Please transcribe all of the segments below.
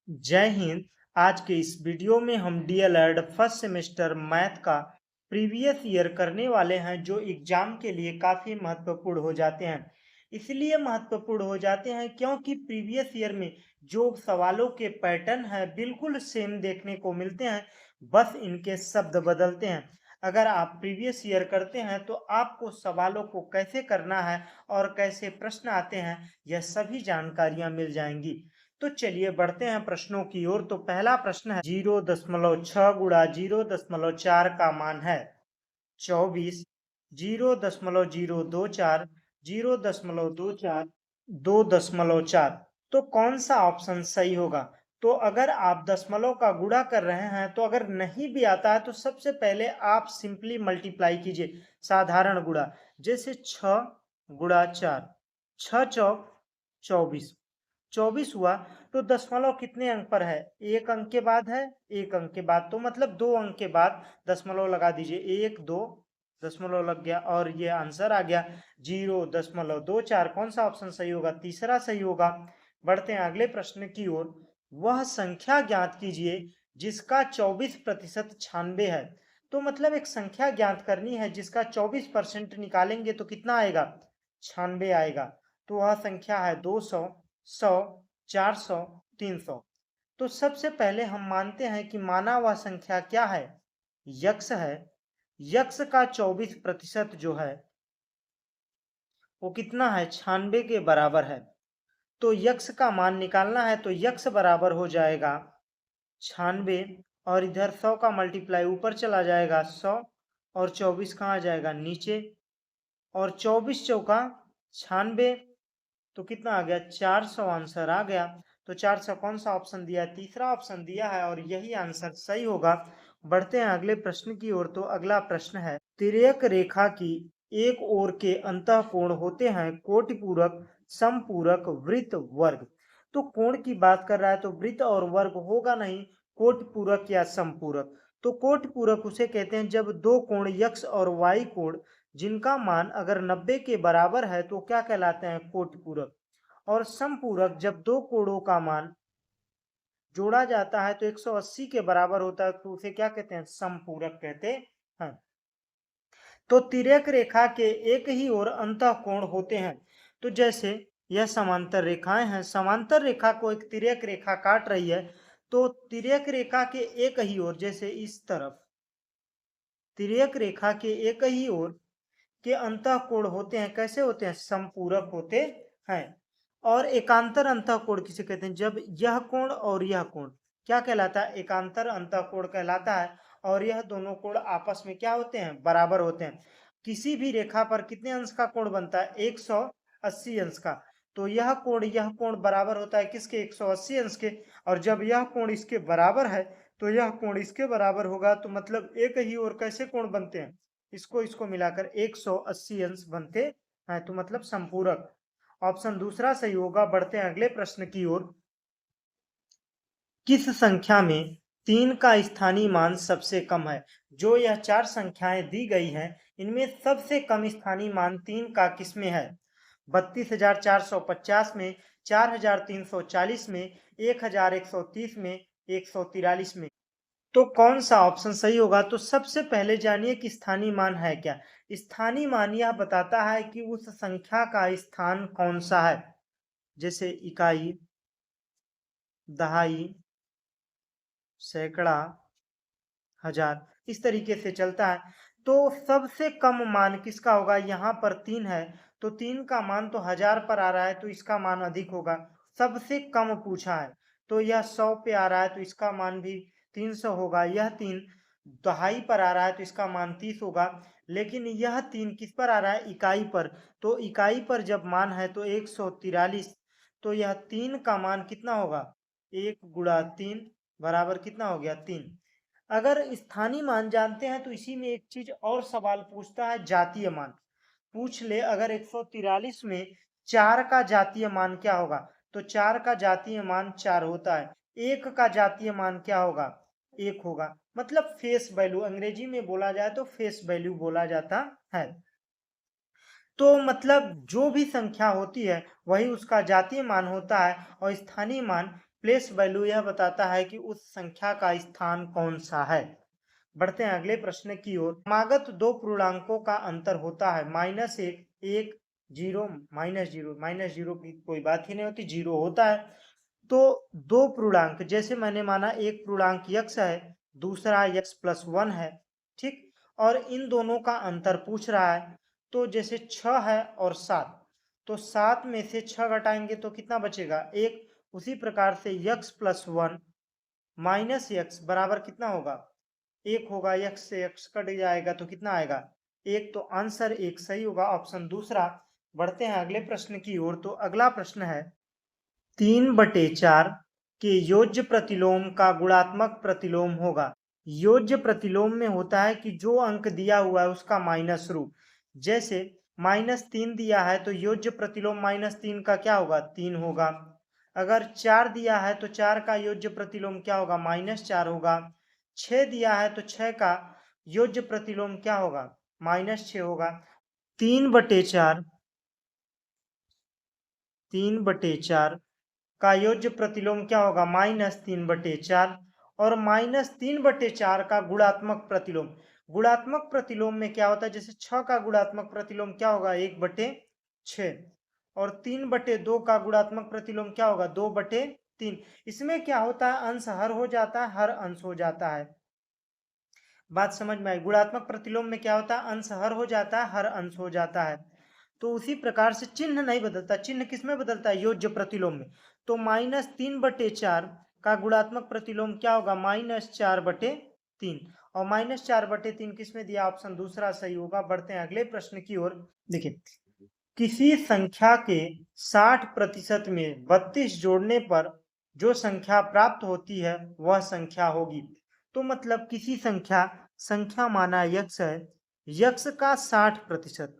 जय हिंद। आज के इस वीडियो में हम डीएलएड फर्स्ट सेमेस्टर मैथ का प्रीवियस ईयर करने वाले हैं, जो एग्जाम के लिए काफ़ी महत्वपूर्ण हो जाते हैं। इसलिए महत्वपूर्ण हो जाते हैं क्योंकि प्रीवियस ईयर में जो सवालों के पैटर्न हैं बिल्कुल सेम देखने को मिलते हैं, बस इनके शब्द बदलते हैं। अगर आप प्रीवियस ईयर करते हैं तो आपको सवालों को कैसे करना है और कैसे प्रश्न आते हैं, यह सभी जानकारियां मिल जाएंगी। तो चलिए बढ़ते हैं प्रश्नों की ओर। तो पहला प्रश्न है 0.6 गुणा 0.4 का मान है 24। 0.024 0.24 2.4। तो कौन सा ऑप्शन सही होगा? तो अगर आप दशमलव का गुणा कर रहे हैं तो अगर नहीं भी आता है तो सबसे पहले आप सिंपली मल्टीप्लाई कीजिए, साधारण गुणा। जैसे 6 गुणा 4, 6 चौक 24, 24 हुआ। तो दशमलव कितने अंक पर है? एक अंक के बाद है, एक अंक के बाद, तो मतलब 2 अंक के बाद दशमलव लगा दीजिए। 1 2 दशमलव लग गया और ये आंसर आ गया 0.24। कौन सा ऑप्शन सही होगा? तीसरा सही होगा। बढ़ते हैं अगले प्रश्न की ओर। वह संख्या ज्ञात कीजिए जिसका 24% 96 है। तो मतलब एक संख्या ज्ञात करनी है जिसका 24% निकालेंगे तो कितना आएगा? 96 आएगा। तो वह संख्या है 200, 100, 400, 300। तो सबसे पहले हम मानते हैं कि माना हुआ संख्या क्या है? यक्स है। यक्स का 24% जो है वो कितना है? 96 के बराबर है। तो यक्स का मान निकालना है तो यक्स बराबर हो जाएगा 96, और इधर 100 का मल्टीप्लाई ऊपर चला जाएगा 100, और 24 कहाँ जाएगा? नीचे। और 24 चौका 96, तो कितना आ गया? 400 आंसर आ गया। तो 400 कौन सा ऑप्शन दिया है? तीसरा ऑप्शन दिया है और यही आंसर सही होगा। बढ़ते हैं अगले प्रश्न की ओर। तो अगला प्रश्न है, तिर्यक रेखा की एक ओर के अंतःकोण होते हैं कोटिपूरक, समपूरक, वृत्त, वर्ग। तो कोण की बात कर रहा है तो वृत्त और वर्ग होगा नहीं, कोटिपूरक या समपूरक। तो कोटिपूरक उसे कहते हैं जब दो कोण यक्स और वाई कोण जिनका मान अगर 90 के बराबर है तो क्या कहलाते हैं? कोटिपूरक। और समपूरक जब दो कोणों का मान जोड़ा जाता है तो 180 के बराबर होता है तो उसे क्या कहते हैं? समपूरक कहते हैं। तो तिर्यक रेखा के एक ही ओर अंतःकोण होते हैं। तो जैसे यह समांतर रेखाएं हैं, समांतर रेखा को एक तिर्यक रेखा काट रही है, तो तिर्यक रेखा के एक ही ओर, जैसे इस तरफ तिर्यक रेखा के एक ही ओर के अंतःकोण होते हैं। कैसे होते हैं? समपूरक होते हैं। और एकांतर अंतःकोण किसे कहते हैं? जब यह कोण और यह कोण क्या कहलाता है? एकांतर अंतःकोण कहलाता है। और यह दोनों कोण आपस में क्या होते हैं? बराबर होते हैं। किसी भी रेखा पर कितने अंश का कोण बनता है? 180 अंश का। तो यह कोण बराबर होता है किसके? 180 अंश के। और जब यह कोण इसके बराबर है तो यह कोण इसके बराबर होगा। तो मतलब एक ही ओर कैसे कोण बनते हैं? इसको इसको मिलाकर 180 अंश बनते हैं, तो मतलब संपूरक। ऑप्शन दूसरा सही होगा। बढ़ते हैं अगले प्रश्न की ओर। किस संख्या में 3 का स्थानीय मान सबसे कम है? जो यह चार संख्याएं दी गई हैं इनमें सबसे कम स्थानीय मान 3 का किसमें है? 32,450 में, 4,340 में, 1,130 में, 143 में। तो कौन सा ऑप्शन सही होगा? तो सबसे पहले जानिए कि स्थानीय मान है क्या। स्थानीय मान यह बताता है कि उस संख्या का स्थान कौन सा है। जैसे इकाई, दहाई, सैकड़ा, हजार, इस तरीके से चलता है। तो सबसे कम मान किसका होगा? यहाँ पर 3 है तो 3 का मान तो 1000 पर आ रहा है तो इसका मान अधिक होगा। सबसे कम पूछा है तो यह 100 पे आ रहा है तो इसका मान भी 300 होगा। यह 3 दहाई पर आ रहा है तो इसका मान 30 होगा। लेकिन यह 3 किस पर आ रहा है? इकाई पर। तो इकाई पर जब मान है तो 143, तो यह 3 का मान कितना होगा? 1 गुणा 3 बराबर कितना हो गया? 3। अगर स्थानीय मान जानते हैं तो इसी में एक चीज और सवाल पूछता है, जातीय मान। पूछ ले अगर 143 में 4 का जातीय मान क्या होगा? तो 4 का जातीय मान 4 होता है। 1 का जातीय मान क्या होगा? 1 होगा। मतलब फेस वैल्यू, अंग्रेजी में बोला जाए तो फेस वैल्यू बोला जाता है। तो मतलब जो भी संख्या होती है वही उसका जातीय मान होता है और स्थानीय मान प्लेस वैल्यू यह बताता है कि उस संख्या का स्थान कौन सा है। बढ़ते हैं अगले प्रश्न की ओर। क्रमागत दो पूर्णांकों का अंतर होता है -1 1 0 -0 -0 की कोई बात ही नहीं होती, 0 होता है। तो दो पूर्णांक, जैसे मैंने माना एक पूर्णांक x है, दूसरा x+1 है, ठीक, और इन दोनों का अंतर पूछ रहा है। तो जैसे 6 है और 7, तो 7 में से 6 घटाएंगे तो कितना बचेगा, 1। उसी प्रकार से x+1 माइनस x बराबर कितना होगा, 1 होगा। x से x कट जाएगा तो कितना आएगा, 1। तो आंसर 1 सही होगा, ऑप्शन दूसरा। बढ़ते हैं अगले प्रश्न की ओर। तो अगला प्रश्न है 3/4 के योज्य प्रतिलोम का गुणात्मक प्रतिलोम होगा। योज्य प्रतिलोम में होता है कि जो अंक दिया हुआ है उसका माइनस रूप। जैसे -3 दिया है तो योज्य प्रतिलोम -3 का क्या होगा, 3 होगा। अगर 4 दिया है तो 4 का योज्य प्रतिलोम क्या होगा, -4 होगा। 6 दिया है तो 6 का योज्य प्रतिलोम क्या होगा, -6 होगा। 3/4 का योज्य प्रतिलोम क्या होगा, -3/4। और -3/4 का गुणात्मक प्रतिलोम। गुणात्मक प्रतिलोम में क्या होता है, जैसे 6 का गुणात्मक प्रतिलोम क्या होगा, 1/6। और 3/2 का गुणात्मक प्रतिलोम क्या होगा, 2/3। इसमें क्या होता है, अंश हर हो जाता है, हर अंश हो जाता है। बात समझ में आई। गुणात्मक प्रतिलोम में क्या होता है, अंश हर हो जाता है, हर अंश हो जाता है। तो उसी प्रकार से चिन्ह नहीं बदलता। चिन्ह किस में बदलता है, योज्य प्रतिलोम में। तो -3/4 का गुणात्मक प्रतिलोम क्या होगा, -4/3। और -4/3 किस में दिया, ऑप्शन दूसरा सही होगा। बढ़ते हैं अगले प्रश्न की ओर। देखिए, किसी संख्या के 60% में 32 जोड़ने पर जो संख्या प्राप्त होती है वह संख्या होगी। तो मतलब किसी संख्या माना x है, x का 60%,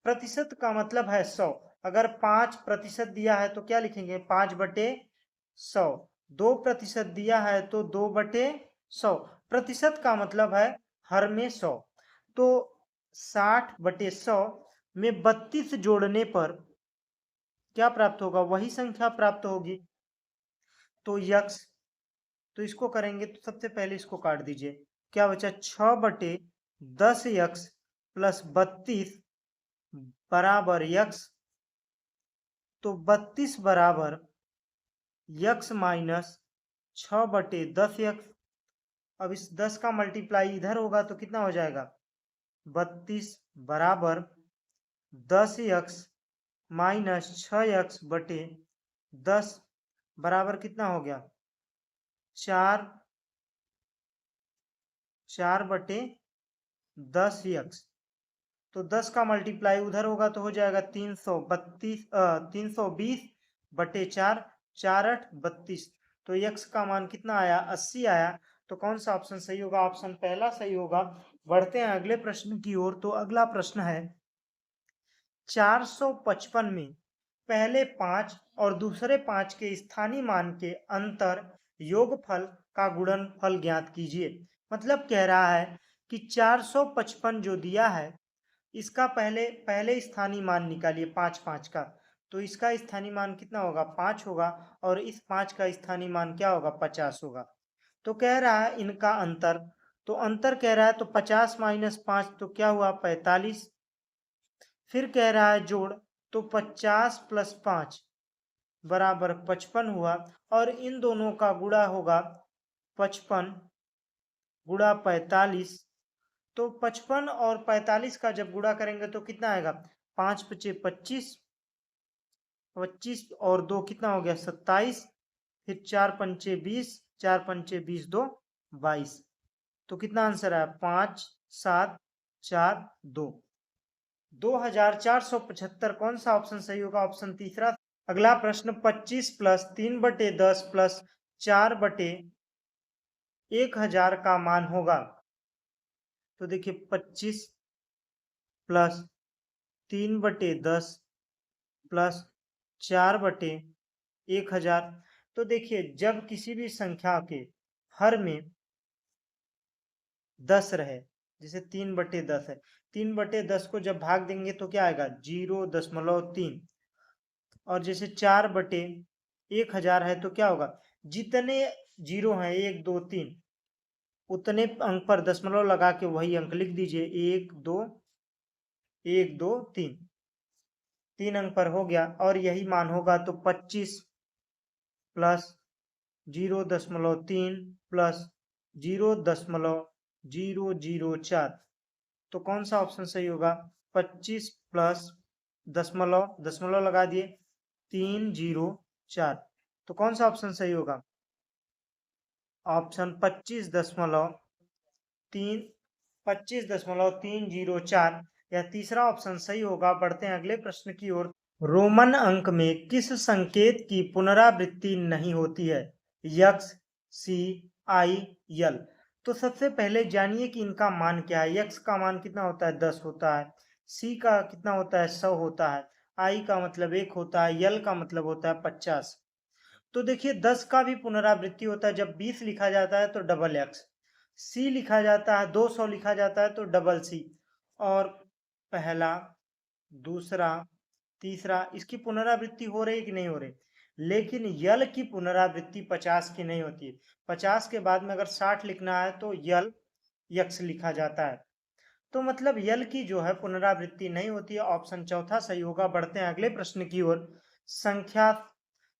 प्रतिशत का मतलब है 100। अगर 5% दिया है तो क्या लिखेंगे, 5/100। 2% दिया है तो 2/100। प्रतिशत का मतलब है हर में 100। तो 60/100 में 32 जोड़ने पर क्या प्राप्त होगा, वही संख्या प्राप्त होगी। तो x, तो इसको करेंगे तो सबसे पहले इसको काट दीजिए, क्या बचा, 6/10x प्लस 32 बराबर x। तो 32 बराबर x माइनस 6/10x। अब इस 10 का मल्टीप्लाई इधर होगा तो कितना हो जाएगा, 32 बराबर 10x माइनस 6x/10 बराबर कितना हो गया, 4/10x। तो 10 का मल्टीप्लाई उधर होगा तो हो जाएगा 320/4, 4×8=32। तो x का मान कितना आया, 80 आया। तो कौन सा ऑप्शन सही होगा, ऑप्शन पहला सही होगा। बढ़ते हैं अगले प्रश्न की ओर। तो अगला प्रश्न है 455 में पहले 5 और दूसरे 5 के स्थानीय मान के अंतर योगफल का गुणनफल ज्ञात कीजिए। मतलब कह रहा है कि 455 जो दिया है इसका पहले स्थानीय मान निकालिए 5 5 का। तो इसका स्थानीय मान कितना होगा, 5 होगा। और इस 5 का स्थानीय मान क्या होगा, 50 होगा। तो कह रहा है इनका अंतर। तो अंतर कह रहा है तो 50 माइनस 5 तो क्या हुआ, 45। फिर कह रहा है जोड़, तो 50 प्लस 5 बराबर 55 हुआ। और इन दोनों का गुणा होगा 55 गुणा 45। तो 55 और 45 का जब गुणा करेंगे तो कितना आएगा, 5×5 = 25, 25 और 2 कितना हो गया, 27। फिर 4×5 = 20, 4×5 = 20, 2 22। तो कितना आंसर आया, 5 7 4 2। 2475 कौन सा ऑप्शन सही होगा, ऑप्शन तीसरा। अगला प्रश्न 25 प्लस 3/10 प्लस 4/1000 का मान होगा। तो देखिए 25 प्लस 3/10 प्लस 4/1000। तो देखिए जब किसी भी संख्या के हर में 10 रहे, जैसे 3/10 है, 3/10 को जब भाग देंगे तो क्या आएगा, 0.3। और जैसे 1000 है तो क्या होगा, जितने जीरो हैं 1 2 3 उतने अंक पर दशमलव लगा के वही अंक लिख दीजिए। 1 2 1 2 3 3 अंक पर हो गया और यही मान होगा तो 25 प्लस 0.3 प्लस 0.004 तो कौन सा ऑप्शन सही होगा? 25 प्लस दशमलव दशमलव लगा दिए 304 तो कौन सा ऑप्शन सही होगा? ऑप्शन 25.304 या तीसरा ऑप्शन सही होगा। बढ़ते हैं अगले प्रश्न की ओर। रोमन अंक में किस संकेत की पुनरावृत्ति नहीं होती है? यक्स, सी, आई, यल। तो सबसे पहले जानिए कि इनका मान क्या है। यक्स का मान कितना होता है? 10 होता है। सी का कितना होता है? 100 होता है। आई का मतलब 1 होता है। यल का मतलब होता है 50। तो देखिए 10 का भी पुनरावृत्ति होता है। जब 20 लिखा जाता है तो डबल एक्स, सी लिखा जाता है, 200 लिखा जाता है तो डबल सी। और पहला, दूसरा, तीसरा इसकी पुनरावृत्ति हो रही कि नहीं हो रही? लेकिन यल की पुनरावृत्ति 50 की नहीं होती है। 50 के बाद में अगर 60 लिखना है तो यल यक्स लिखा जाता है। तो मतलब यल की जो है पुनरावृत्ति नहीं होती है। ऑप्शन चौथा सही होगा। बढ़ते हैं अगले प्रश्न की ओर। संख्या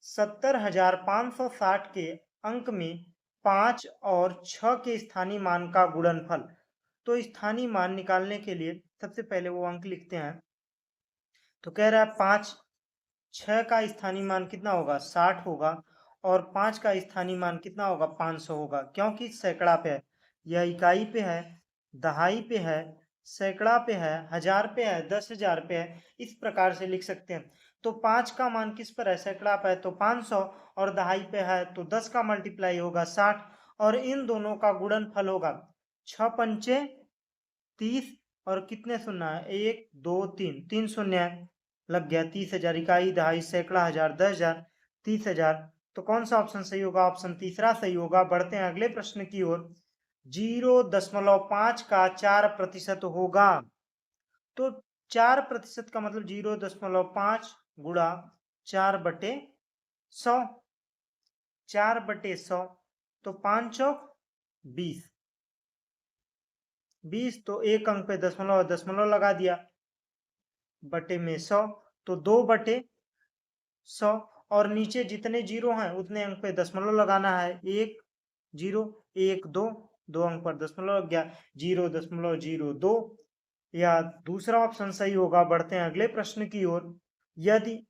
70,560 के अंक में 5 और 6 के स्थानीय मान का गुणनफल। तो स्थानीय मान निकालने के लिए सबसे पहले वो अंक लिखते हैं। तो कह रहा है 5, 6 का स्थानीय मान कितना होगा? 60 होगा और 5 का स्थानीय मान कितना होगा? 500 होगा, क्योंकि सैकड़ा पे है। यह इकाई पे है, दहाई पे है, सैकड़ा पे है, हजार पे है, 10,000 पे है। इस प्रकार से लिख सकते हैं। तो 5 का मान किस पर है? सैकड़ा पे है तो 500 और दहाई पे है तो 10 का मल्टीप्लाई होगा 60 और इन दोनों का गुणनफल होगा 6 पंचे 30 और कितने शून्य है? 1 2 3 3 शून्य है, लग गया 30,000। इकाई, दहाई, सैकड़ा, हजार, 10,000, 30,000। तो कौन सा ऑप्शन सही होगा? ऑप्शन तीसरा सही होगा। बढ़ते हैं अगले प्रश्न की ओर। 0.5 का 4% होगा। तो 4% का मतलब 0.5 गुणा 4/100, 4/100 तो 5 चौक 20, 20 तो एक अंक पे दशमलव दशमलव लगा दिया, बटे में 100 तो 2/100 और नीचे जितने जीरो हैं उतने अंक पे दशमलव लगाना है। 1 0 1 2 2 अंक पर दशमलव लग गया 0.02 या दूसरा ऑप्शन सही होगा। बढ़ते हैं अगले प्रश्न की ओर। यदि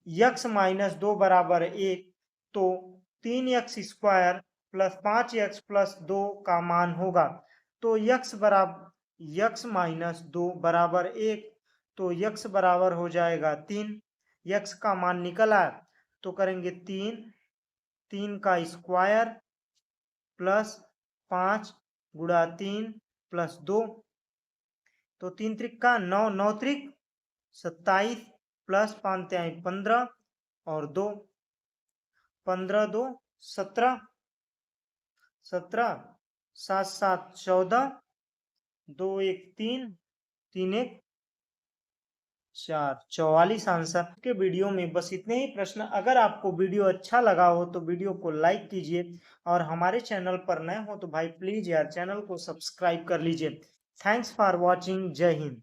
x माइनस 2 बराबर 1 तो 3x² प्लस 5x प्लस 2 का मान होगा। तो x माइनस 2 बराबर 1 तो x बराबर हो जाएगा 3। x का मान निकल आया तो करेंगे 3 का स्क्वायर प्लस 5 गुणा 3 प्लस 2 तो 3 त्रिक 9, 9 त्रिक 27 प्लस 5 तिहाई 15 और 2, 15 2 17, 17 7 7 14, 2 1 3, 3 1 4, 44 आंसर के वीडियो में बस इतने ही प्रश्न। अगर आपको वीडियो अच्छा लगा हो तो वीडियो को लाइक कीजिए और हमारे चैनल पर नए हो तो भाई प्लीज यार चैनल को सब्सक्राइब कर लीजिए। Thanks for watching. जय हिंद।